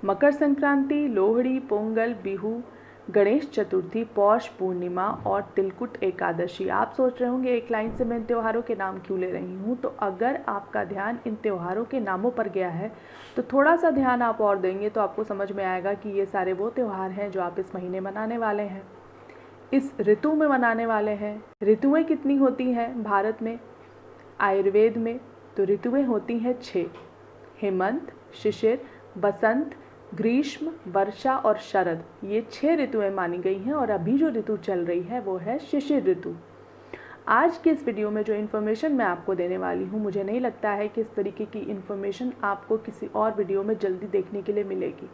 मकर संक्रांति, लोहड़ी, पोंगल, बिहू, गणेश चतुर्थी, पौष पूर्णिमा और तिलकुट एकादशी। आप सोच रहे होंगे एक लाइन से मैं इन त्योहारों के नाम क्यों ले रही हूँ। तो अगर आपका ध्यान इन त्योहारों के नामों पर गया है तो थोड़ा सा ध्यान आप और देंगे तो आपको समझ में आएगा कि ये सारे वो त्यौहार हैं जो आप इस महीने मनाने वाले हैं, इस ऋतु में मनाने वाले हैं। ऋतुएँ कितनी होती हैं भारत में? आयुर्वेद में तो ऋतुएँ होती हैं 6। हेमंत, शिशिर, बसंत, ग्रीष्म, वर्षा और शरद, ये 6 ऋतुएं मानी गई हैं। और अभी जो ऋतु चल रही है वो है शिशिर ऋतु। आज के इस वीडियो में जो इन्फॉर्मेशन मैं आपको देने वाली हूँ, मुझे नहीं लगता है कि इस तरीके की इन्फॉर्मेशन आपको किसी और वीडियो में जल्दी देखने के लिए मिलेगी।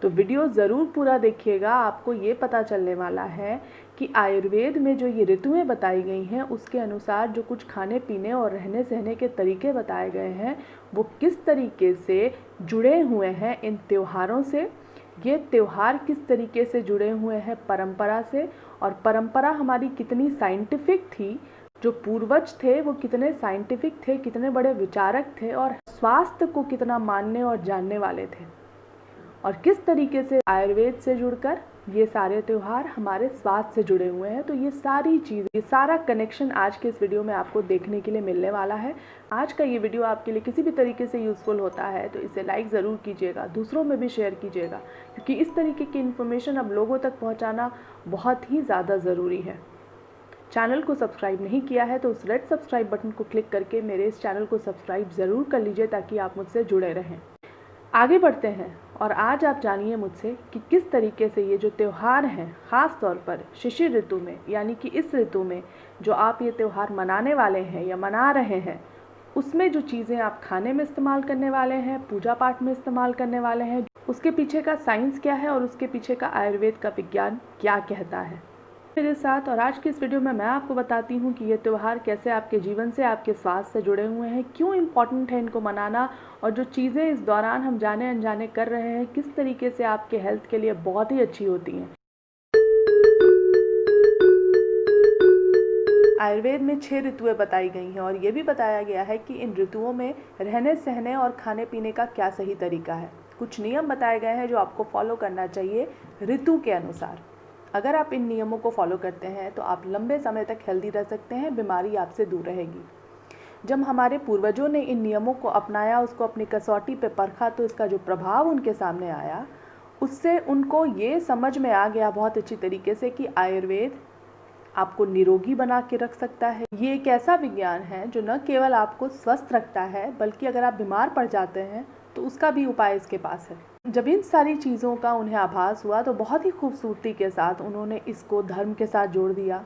तो वीडियो ज़रूर पूरा देखिएगा। आपको ये पता चलने वाला है कि आयुर्वेद में जो ये ऋतुएं बताई गई हैं उसके अनुसार जो कुछ खाने पीने और रहने सहने के तरीके बताए गए हैं वो किस तरीके से जुड़े हुए हैं इन त्योहारों से। ये त्योहार किस तरीके से जुड़े हुए हैं परंपरा से, और परंपरा हमारी कितनी साइंटिफिक थी, जो पूर्वज थे वो कितने साइंटिफिक थे, कितने बड़े विचारक थे और स्वास्थ्य को कितना मानने और जानने वाले थे, और किस तरीके से आयुर्वेद से जुड़कर ये सारे त्यौहार हमारे स्वास्थ्य से जुड़े हुए हैं। तो ये सारी चीज़, ये सारा कनेक्शन आज के इस वीडियो में आपको देखने के लिए मिलने वाला है। आज का ये वीडियो आपके लिए किसी भी तरीके से यूज़फुल होता है तो इसे लाइक ज़रूर कीजिएगा, दूसरों में भी शेयर कीजिएगा, क्योंकि इस तरीके की इन्फॉर्मेशन अब लोगों तक पहुँचाना बहुत ही ज़्यादा ज़रूरी है। चैनल को सब्सक्राइब नहीं किया है तो उस रेड सब्सक्राइब बटन को क्लिक करके मेरे इस चैनल को सब्सक्राइब ज़रूर कर लीजिए ताकि आप मुझसे जुड़े रहें। आगे बढ़ते हैं और आज आप जानिए मुझसे कि किस तरीके से ये जो त्यौहार हैं, ख़ास तौर पर शिशिर ऋतु में, यानी कि इस ऋतु में जो आप ये त्यौहार मनाने वाले हैं या मना रहे हैं, उसमें जो चीज़ें आप खाने में इस्तेमाल करने वाले हैं, पूजा पाठ में इस्तेमाल करने वाले हैं, उसके पीछे का साइंस क्या है और उसके पीछे का आयुर्वेद का विज्ञान क्या कहता है मेरे साथ। और आज की इस वीडियो में मैं आपको बताती हूँ कि ये त्यौहार कैसे आपके जीवन से, आपके स्वास्थ्य से जुड़े हुए हैं, क्यों इम्पॉर्टेंट है इनको मनाना, और जो चीज़ें इस दौरान हम जाने अनजाने कर रहे हैं किस तरीके से आपके हेल्थ के लिए बहुत ही अच्छी होती हैं। आयुर्वेद में 6 ऋतुएं बताई गई हैं और ये भी बताया गया है कि इन ऋतुओं में रहने सहने और खाने पीने का क्या सही तरीका है। कुछ नियम बताए गए हैं जो आपको फॉलो करना चाहिए ऋतु के अनुसार। अगर आप इन नियमों को फॉलो करते हैं तो आप लंबे समय तक हेल्दी रह सकते हैं, बीमारी आपसे दूर रहेगी। जब हमारे पूर्वजों ने इन नियमों को अपनाया, उसको अपनी कसौटी पे परखा, तो इसका जो प्रभाव उनके सामने आया उससे उनको ये समझ में आ गया बहुत अच्छी तरीके से कि आयुर्वेद आपको निरोगी बना के रख सकता है। ये एक ऐसा विज्ञान है जो न केवल आपको स्वस्थ रखता है बल्कि अगर आप बीमार पड़ जाते हैं तो उसका भी उपाय इसके पास है। जब इन सारी चीज़ों का उन्हें आभास हुआ तो बहुत ही खूबसूरती के साथ उन्होंने इसको धर्म के साथ जोड़ दिया,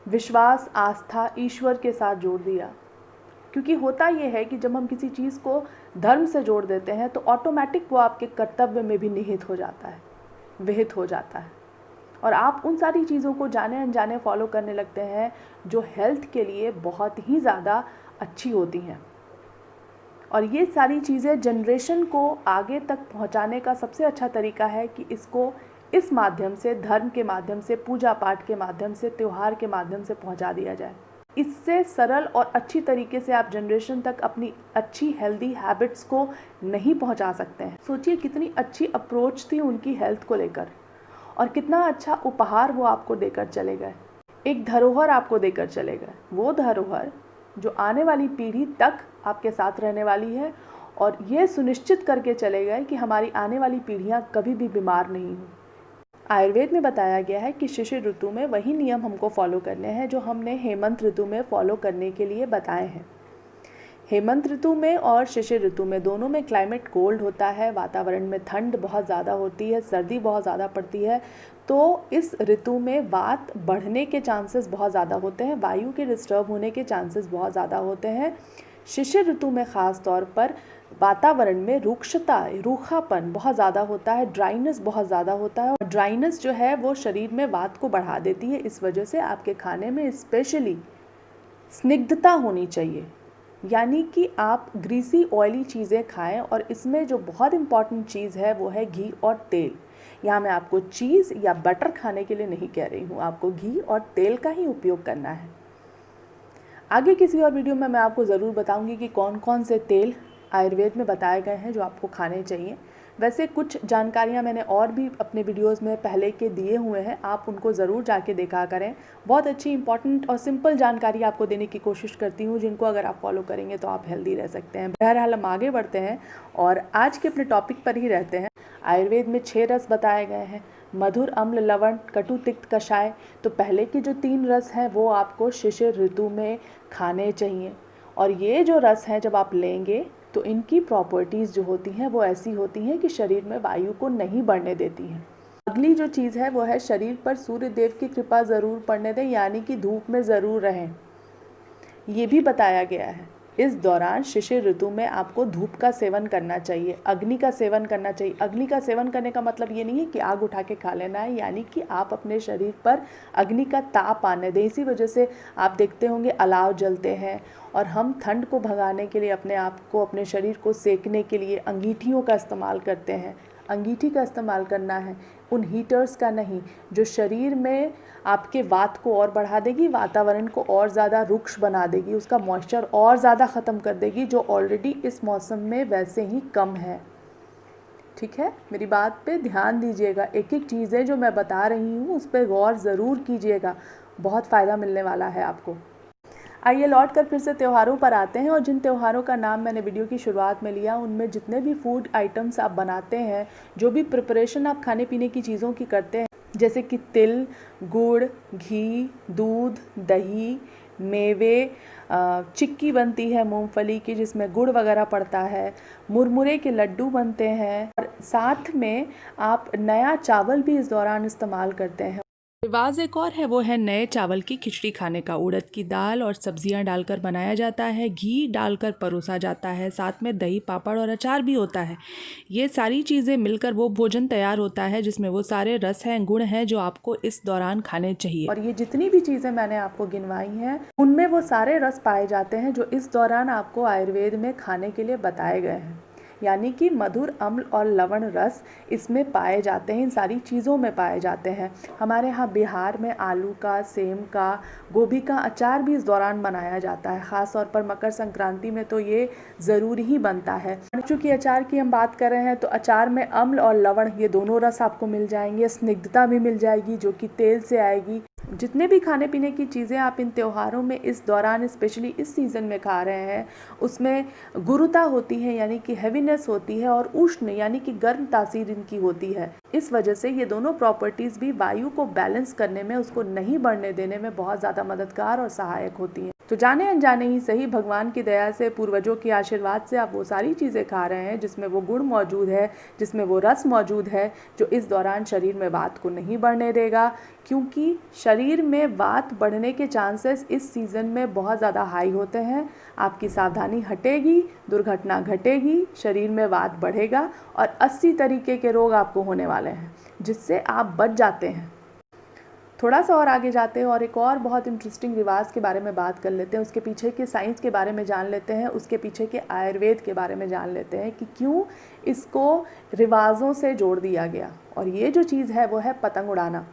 विश्वास, आस्था, ईश्वर के साथ जोड़ दिया। क्योंकि होता ये है कि जब हम किसी चीज़ को धर्म से जोड़ देते हैं तो ऑटोमेटिक वो आपके कर्तव्य में भी निहित हो जाता है, विहित हो जाता है, और आप उन सारी चीज़ों को जाने अनजाने फॉलो करने लगते हैं जो हेल्थ के लिए बहुत ही ज़्यादा अच्छी होती हैं। और ये सारी चीज़ें जनरेशन को आगे तक पहुंचाने का सबसे अच्छा तरीका है कि इसको इस माध्यम से, धर्म के माध्यम से, पूजा पाठ के माध्यम से, त्यौहार के माध्यम से पहुंचा दिया जाए। इससे सरल और अच्छी तरीके से आप जनरेशन तक अपनी अच्छी हेल्दी हैबिट्स को नहीं पहुंचा सकते हैं। सोचिए कितनी अच्छी अप्रोच थी उनकी हेल्थ को लेकर, और कितना अच्छा उपहार वो आपको देकर चले गए, एक धरोहर आपको देकर चले गए। वो धरोहर जो आने वाली पीढ़ी तक आपके साथ रहने वाली है, और ये सुनिश्चित करके चले गए कि हमारी आने वाली पीढ़ियां कभी भी बीमार नहीं हों। आयुर्वेद में बताया गया है कि शिशिर ऋतु में वही नियम हमको फॉलो करने हैं जो हमने हेमंत ऋतु में फॉलो करने के लिए बताए हैं। हेमंत ऋतु में और शिशिर ऋतु में दोनों में क्लाइमेट कोल्ड होता है, वातावरण में ठंड बहुत ज़्यादा होती है, सर्दी बहुत ज़्यादा पड़ती है, तो इस ऋतु में वात बढ़ने के चांसेस बहुत ज़्यादा होते हैं, वायु के डिस्टर्ब होने के चांसेस बहुत ज़्यादा होते हैं। शिशिर ऋतु में ख़ास तौर पर वातावरण में रुक्षता, रूखापन बहुत ज़्यादा होता है, ड्राइनेस बहुत ज़्यादा होता है, और ड्राइनेस जो है वो शरीर में वात को बढ़ा देती है। इस वजह से आपके खाने में स्पेशली स्निग्धता होनी चाहिए, यानी कि आप ग्रीसी ऑयली चीज़ें खाएं। और इसमें जो बहुत इम्पॉर्टेंट चीज़ है वो है घी और तेल। यहाँ मैं आपको चीज़ या बटर खाने के लिए नहीं कह रही हूँ, आपको घी और तेल का ही उपयोग करना है। आगे किसी और वीडियो में मैं आपको ज़रूर बताऊँगी कि कौन कौन से तेल आयुर्वेद में बताए गए हैं जो आपको खाने चाहिए। वैसे कुछ जानकारियाँ मैंने और भी अपने वीडियोस में पहले के दिए हुए हैं, आप उनको ज़रूर जाके देखा करें। बहुत अच्छी इंपॉर्टेंट और सिंपल जानकारी आपको देने की कोशिश करती हूँ, जिनको अगर आप फॉलो करेंगे तो आप हेल्दी रह सकते हैं। बहरहाल हम आगे बढ़ते हैं और आज के अपने टॉपिक पर ही रहते हैं। आयुर्वेद में 6 रस बताए गए हैं, मधुर, अम्ल, लवण, कटु, तिक्त, कषाय। तो पहले की जो 3 रस हैं वो आपको शिशिर ऋतु में खाने चाहिए। और ये जो रस हैं जब आप लेंगे तो इनकी प्रॉपर्टीज़ जो होती हैं वो ऐसी होती हैं कि शरीर में वायु को नहीं बढ़ने देती हैं। अगली जो चीज़ है वो है शरीर पर सूर्य देव की कृपा ज़रूर पड़ने दें, यानी कि धूप में ज़रूर रहें। ये भी बताया गया है इस दौरान शिशिर ऋतु में आपको धूप का सेवन करना चाहिए, अग्नि का सेवन करना चाहिए। अग्नि का सेवन करने का मतलब ये नहीं है कि आग उठा के खा लेना है, यानी कि आप अपने शरीर पर अग्नि का ताप आने दें। इसी वजह से आप देखते होंगे अलाव जलते हैं और हम ठंड को भगाने के लिए अपने आप को, अपने शरीर को सेकने के लिए अंगीठियों का इस्तेमाल करते हैं। अंगीठी का इस्तेमाल करना है, उन हीटर्स का नहीं, जो शरीर में आपके वात को और बढ़ा देगी, वातावरण को और ज़्यादा रुक्ष बना देगी, उसका मॉइस्चर और ज़्यादा ख़त्म कर देगी, जो ऑलरेडी इस मौसम में वैसे ही कम है। ठीक है, मेरी बात पे ध्यान दीजिएगा। एक एक चीज़ें जो मैं बता रही हूँ उस पर गौर ज़रूर कीजिएगा, बहुत फ़ायदा मिलने वाला है आपको। आइए लौट कर फिर से त्योहारों पर आते हैं, और जिन त्योहारों का नाम मैंने वीडियो की शुरुआत में लिया उनमें जितने भी फूड आइटम्स आप बनाते हैं, जो भी प्रिपरेशन आप खाने पीने की चीज़ों की करते हैं, जैसे कि तिल, गुड़, घी, दूध, दही, मेवे, चिक्की बनती है मूंगफली की जिसमें गुड़ वगैरह पड़ता है, मुरमुरे के लड्डू बनते हैं, और साथ में आप नया चावल भी इस दौरान इस्तेमाल करते हैं। रिवाज एक और है, वो है नए चावल की खिचड़ी खाने का। उड़द की दाल और सब्जियां डालकर बनाया जाता है, घी डालकर परोसा जाता है, साथ में दही, पापड़ और अचार भी होता है। ये सारी चीज़ें मिलकर वो भोजन तैयार होता है जिसमें वो सारे रस हैं, गुण हैं, जो आपको इस दौरान खाने चाहिए। और ये जितनी भी चीज़ें मैंने आपको गिनवाई हैं उनमें वो सारे रस पाए जाते हैं जो इस दौरान आपको आयुर्वेद में खाने के लिए बताए गए हैं। यानी कि मधुर, अम्ल और लवण रस इसमें पाए जाते हैं, इन सारी चीज़ों में पाए जाते हैं। हमारे यहाँ बिहार में आलू का, सेम का, गोभी का अचार भी इस दौरान बनाया जाता है। ख़ास तौर पर मकर संक्रांति में तो ये ज़रूरी ही बनता है। चूँकि अचार की हम बात कर रहे हैं तो अचार में अम्ल और लवण ये दोनों रस आपको मिल जाएंगे, स्निग्धता भी मिल जाएगी जो कि तेल से आएगी। जितने भी खाने पीने की चीज़ें आप इन त्योहारों में इस दौरान, स्पेशली इस सीज़न में खा रहे हैं, उसमें गुरुता होती है यानी कि हैवीनेस होती है, और उष्ण यानी कि गर्म तासीर इनकी होती है। इस वजह से ये दोनों प्रॉपर्टीज़ भी वायु को बैलेंस करने में, उसको नहीं बढ़ने देने में बहुत ज़्यादा मददगार और सहायक होती हैं। तो जाने अनजाने ही सही, भगवान की दया से, पूर्वजों के आशीर्वाद से आप वो सारी चीज़ें खा रहे हैं जिसमें वो गुण मौजूद है, जिसमें वो रस मौजूद है, जो इस दौरान शरीर में वात को नहीं बढ़ने देगा। क्योंकि शरीर में वात बढ़ने के चांसेस इस सीज़न में बहुत ज़्यादा हाई होते हैं। आपकी सावधानी हटेगी, दुर्घटना घटेगी, शरीर में वात बढ़ेगा और 80 तरीके के रोग आपको होने वाले हैं, जिससे आप बच जाते हैं। थोड़ा सा और आगे जाते हैं और एक और बहुत इंटरेस्टिंग रिवाज के बारे में बात कर लेते हैं, उसके पीछे के साइंस के बारे में जान लेते हैं, उसके पीछे के आयुर्वेद के बारे में जान लेते हैं कि क्यों इसको रिवाजों से जोड़ दिया गया। और ये जो चीज़ है वो है पतंग उड़ाना।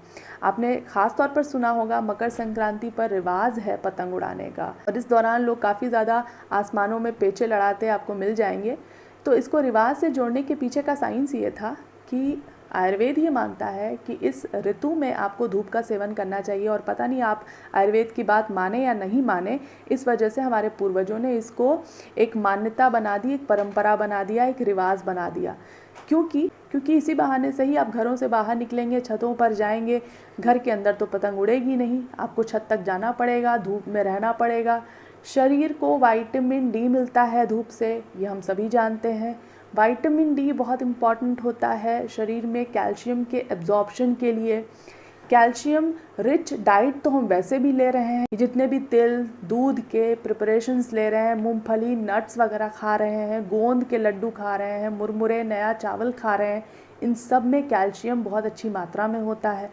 आपने ख़ास तौर पर सुना होगा मकर संक्रांति पर रिवाज है पतंग उड़ाने का, और इस दौरान लोग काफ़ी ज़्यादा आसमानों में पेचे लड़ाते आपको मिल जाएंगे। तो इसको रिवाज से जोड़ने के पीछे का साइंस ये था कि आयुर्वेद ये मानता है कि इस ऋतु में आपको धूप का सेवन करना चाहिए। और पता नहीं आप आयुर्वेद की बात माने या नहीं माने, इस वजह से हमारे पूर्वजों ने इसको एक मान्यता बना दी, एक परंपरा बना दिया, एक रिवाज बना दिया। क्योंकि इसी बहाने से ही आप घरों से बाहर निकलेंगे, छतों पर जाएंगे, घर के अंदर तो पतंग उड़ेगी नहीं, आपको छत तक जाना पड़ेगा, धूप में रहना पड़ेगा। शरीर को विटामिन डी मिलता है धूप से, ये हम सभी जानते हैं। विटामिन डी बहुत इम्पॉर्टेंट होता है शरीर में कैल्शियम के एब्जॉर्प्शन के लिए। कैल्शियम रिच डाइट तो हम वैसे भी ले रहे हैं, जितने भी तिल, दूध के प्रिपरेशंस ले रहे हैं, मूंगफली, नट्स वगैरह खा रहे हैं, गोंद के लड्डू खा रहे हैं, मुरमुरे, नया चावल खा रहे हैं, इन सब में कैल्शियम बहुत अच्छी मात्रा में होता है।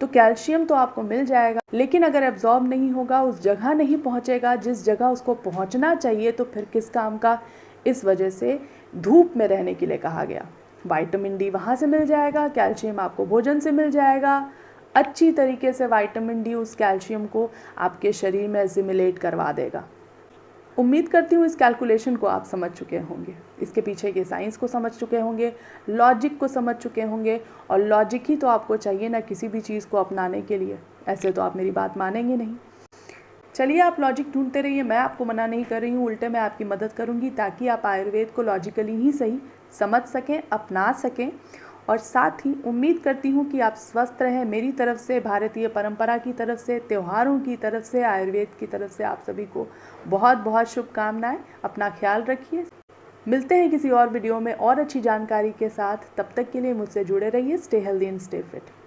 तो कैल्शियम तो आपको मिल जाएगा, लेकिन अगर एब्जॉर्ब नहीं होगा, उस जगह नहीं पहुंचेगा जिस जगह उसको पहुंचना चाहिए, तो फिर किस काम का। इस वजह से धूप में रहने के लिए कहा गया। विटामिन डी वहाँ से मिल जाएगा, कैल्शियम आपको भोजन से मिल जाएगा। अच्छी तरीके से विटामिन डी उस कैल्शियम को आपके शरीर में एसिमिलेट करवा देगा। उम्मीद करती हूँ इस कैलकुलेशन को आप समझ चुके होंगे, इसके पीछे के साइंस को समझ चुके होंगे, लॉजिक को समझ चुके होंगे। और लॉजिक ही तो आपको चाहिए ना किसी भी चीज़ को अपनाने के लिए, ऐसे तो आप मेरी बात मानेंगे नहीं। चलिए आप लॉजिक ढूंढते रहिए, मैं आपको मना नहीं कर रही हूँ, उल्टे मैं आपकी मदद करूँगी ताकि आप आयुर्वेद को लॉजिकली ही सही समझ सकें, अपना सकें। और साथ ही उम्मीद करती हूँ कि आप स्वस्थ रहें। मेरी तरफ से, भारतीय परंपरा की तरफ से, त्योहारों की तरफ से, आयुर्वेद की तरफ से आप सभी को बहुत बहुत शुभकामनाएं। अपना ख्याल रखिए। मिलते हैं किसी और वीडियो में और अच्छी जानकारी के साथ। तब तक के लिए मुझसे जुड़े रहिए। Stay healthy and stay fit.